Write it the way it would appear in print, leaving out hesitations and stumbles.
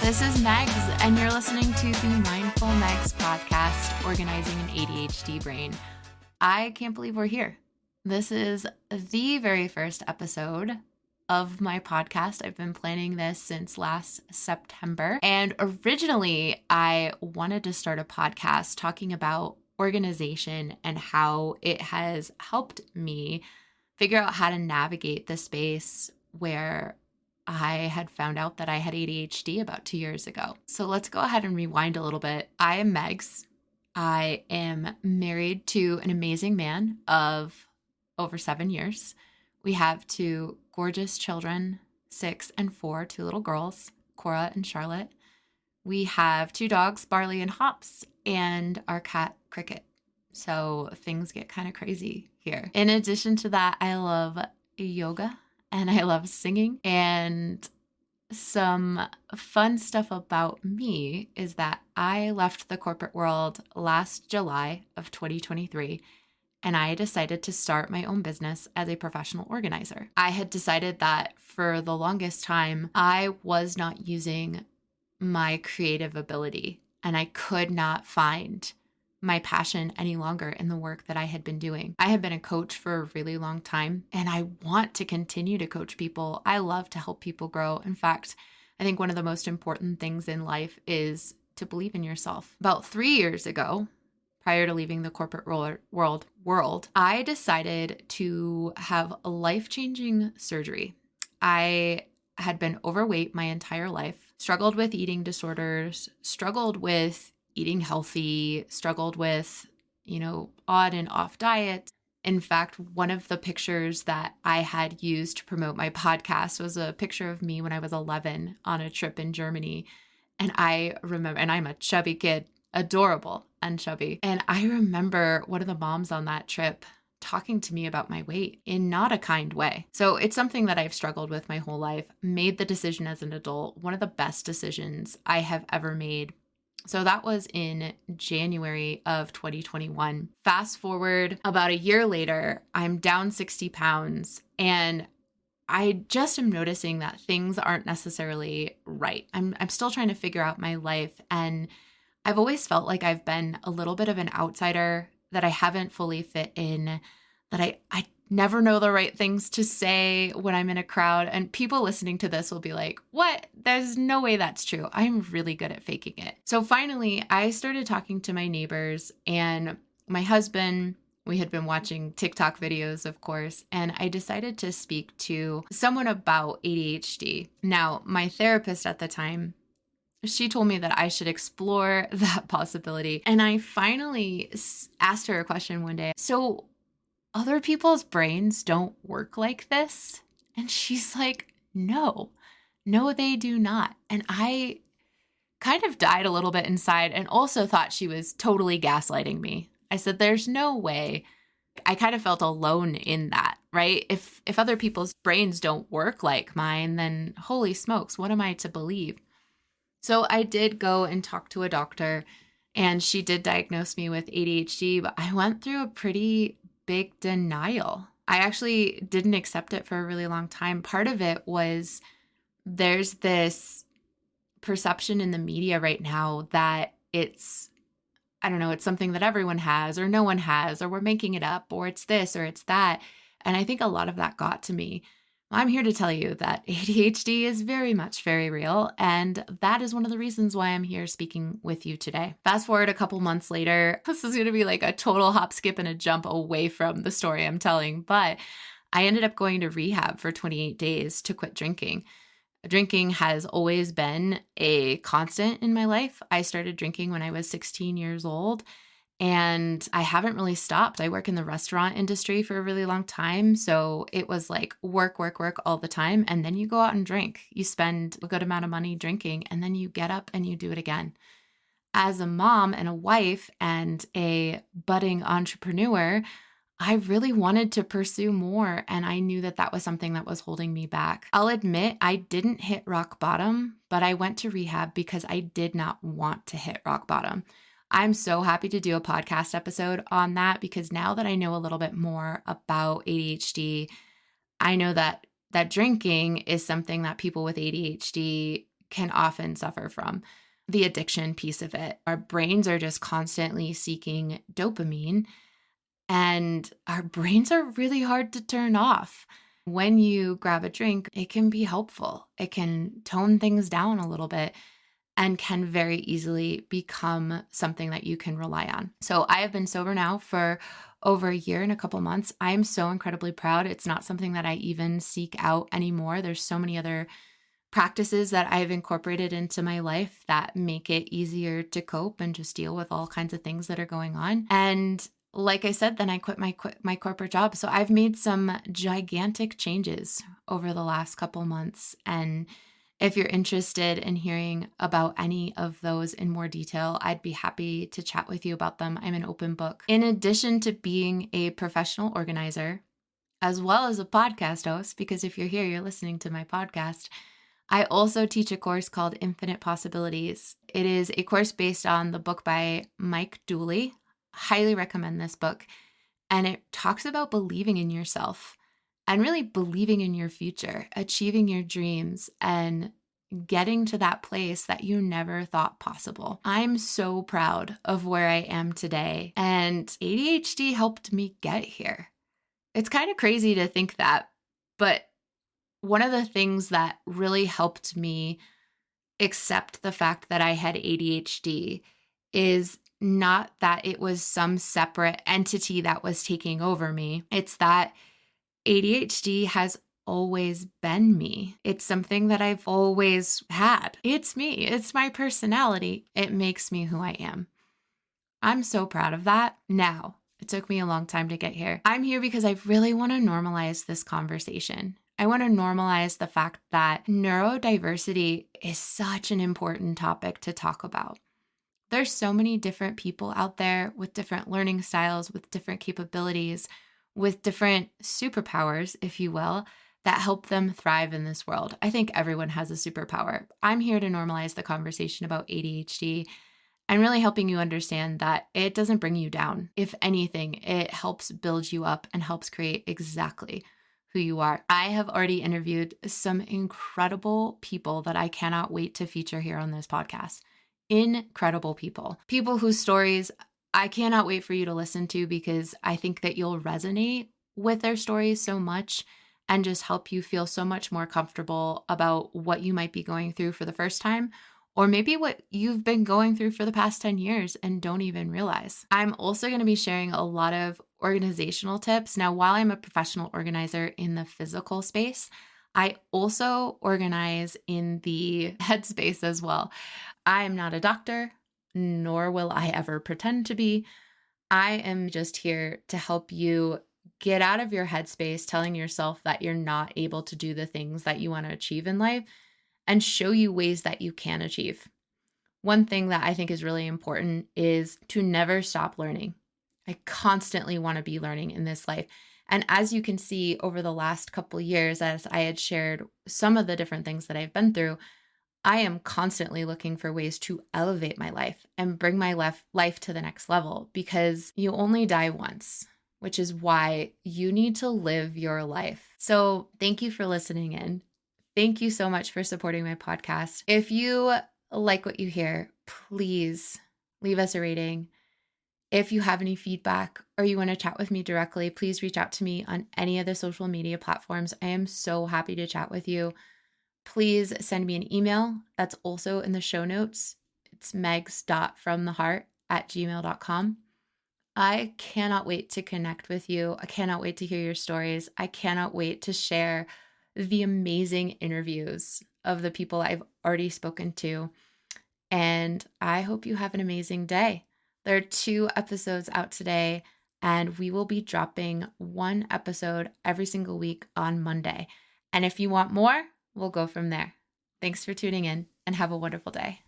This is Megs, and you're listening to the Mindful Megs podcast, Organizing an ADHD Brain. I can't believe we're here. This is the very first episode of my podcast. I've been planning this since last September, and originally I wanted to start a podcast talking about organization and how it has helped me figure out how to navigate the space where I had found out that I had ADHD about 2 years ago. So let's go ahead and rewind a little bit. I am Megs. I am married to an amazing man of over 7 years. We have 2 gorgeous children, 6 and 4, 2 little girls, Cora and Charlotte. We have 2 dogs, Barley and Hops, and our cat, Cricket. So things get kind of crazy here. In addition to that, I love yoga. And I love singing. And some fun stuff about me is that I left the corporate world last July of 2023, and I decided to start my own business as a professional organizer. I had decided that for the longest time, I was not using my creative ability, and I could not find my passion any longer in the work that I had been doing. I had been a coach for a really long time, and I want to continue to coach people. I love to help people grow. In fact, I think one of the most important things in life is to believe in yourself. About 3 years ago, prior to leaving the corporate world, I decided to have a life-changing surgery. I had been overweight my entire life, struggled with eating disorders, struggled with eating healthy, struggled with, on and off diets. In fact, one of the pictures that I had used to promote my podcast was a picture of me when I was 11 on a trip in Germany. And I remember, and I'm a chubby kid, adorable and chubby. And I remember one of the moms on that trip talking to me about my weight in not a kind way. So it's something that I've struggled with my whole life, made the decision as an adult, one of the best decisions I have ever made. So that was in January of 2021. Fast forward about a year later, I'm down 60 pounds, and I just am noticing that things aren't necessarily right. I'm still trying to figure out my life, and I've always felt like I've been a little bit of an outsider, that I haven't fully fit in, that I never know the right things to say when I'm in a crowd. And people listening to this will be like, what? There's no way that's true. I'm really good at faking it. So finally, I started talking to my neighbors and my husband. We had been watching TikTok videos, of course, and I decided to speak to someone about ADHD. Now, my therapist at the time, she told me that I should explore that possibility. And I finally asked her a question one day. So other people's brains don't work like this? And she's like, no, they do not. And I kind of died a little bit inside and also thought she was totally gaslighting me. I said, there's no way. I kind of felt alone in that, right? If other people's brains don't work like mine, then holy smokes, what am I to believe? So I did go and talk to a doctor, and she did diagnose me with ADHD, but I went through a pretty big denial. I actually didn't accept it for a really long time. Part of it was there's this perception in the media right now that it's something that everyone has or no one has, or we're making it up, or it's this or it's that. And I think a lot of that got to me. I'm here to tell you that ADHD is very much very real, and that is one of the reasons why I'm here speaking with you today. Fast forward a couple months later, this is going to be like a total hop, skip, and a jump away from the story I'm telling, but I ended up going to rehab for 28 days to quit drinking. Drinking has always been a constant in my life. I started drinking when I was 16 years old, and I haven't really stopped. I work in the restaurant industry for a really long time. So it was like work all the time. And then you go out and drink. You spend a good amount of money drinking, and then you get up and you do it again. As a mom and a wife and a budding entrepreneur, I really wanted to pursue more. And I knew that that was something that was holding me back. I'll admit I didn't hit rock bottom, but I went to rehab because I did not want to hit rock bottom. I'm so happy to do a podcast episode on that, because now that I know a little bit more about ADHD, I know that drinking is something that people with ADHD can often suffer from. The addiction piece of it. Our brains are just constantly seeking dopamine, and our brains are really hard to turn off. When you grab a drink, it can be helpful. It can tone things down a little bit and can very easily become something that you can rely on. So I have been sober now for over a year and a couple months. I am so incredibly proud. It's not something that I even seek out anymore. There's so many other practices that I've incorporated into my life that make it easier to cope and just deal with all kinds of things that are going on. And like I said, then I quit my corporate job. So I've made some gigantic changes over the last couple months. And if you're interested in hearing about any of those in more detail, I'd be happy to chat with you about them. I'm an open book. In addition to being a professional organizer, as well as a podcast host, because if you're here, you're listening to my podcast, I also teach a course called Infinite Possibilities. It is a course based on the book by Mike Dooley. Highly recommend this book. And it talks about believing in yourself and really believing in your future, achieving your dreams, and getting to that place that you never thought possible. I'm so proud of where I am today, and ADHD helped me get here. It's kind of crazy to think that, but one of the things that really helped me accept the fact that I had ADHD is not that it was some separate entity that was taking over me. It's that ADHD has always been me. It's something that I've always had. It's me. It's my personality. It makes me who I am. I'm so proud of that. Now, it took me a long time to get here. I'm here because I really want to normalize this conversation. I want to normalize the fact that neurodiversity is such an important topic to talk about. There's so many different people out there with different learning styles, with different capabilities, with different superpowers, if you will, that help them thrive in this world. I think everyone has a superpower. I'm here to normalize the conversation about ADHD and really helping you understand that it doesn't bring you down. If anything, it helps build you up and helps create exactly who you are. I have already interviewed some incredible people that I cannot wait to feature here on this podcast. Incredible people. People whose stories I cannot wait for you to listen to, because I think that you'll resonate with their stories so much and just help you feel so much more comfortable about what you might be going through for the first time, or maybe what you've been going through for the past 10 years and don't even realize. I'm also going to be sharing a lot of organizational tips. Now, while I'm a professional organizer in the physical space, I also organize in the headspace as well. I am not a doctor, nor will I ever pretend to be. I am just here to help you get out of your headspace telling yourself that you're not able to do the things that you want to achieve in life, and show you ways that you can achieve. One thing that I think is really important is to never stop learning. I constantly want to be learning in this life. And as you can see over the last couple of years, as I had shared some of the different things that I've been through, I am constantly looking for ways to elevate my life and bring my life to the next level, because you only die once, which is why you need to live your life. So thank you for listening in. Thank you so much for supporting my podcast. If you like what you hear, please leave us a rating. If you have any feedback or you want to chat with me directly, please reach out to me on any of the social media platforms. I am so happy to chat with you. Please send me an email. That's also in the show notes. It's megs.fromtheheart@gmail.com. I cannot wait to connect with you. I cannot wait to hear your stories. I cannot wait to share the amazing interviews of the people I've already spoken to. And I hope you have an amazing day. There are 2 episodes out today, and we will be dropping 1 episode every single week on Monday. And if you want more, we'll go from there. Thanks for tuning in, and have a wonderful day.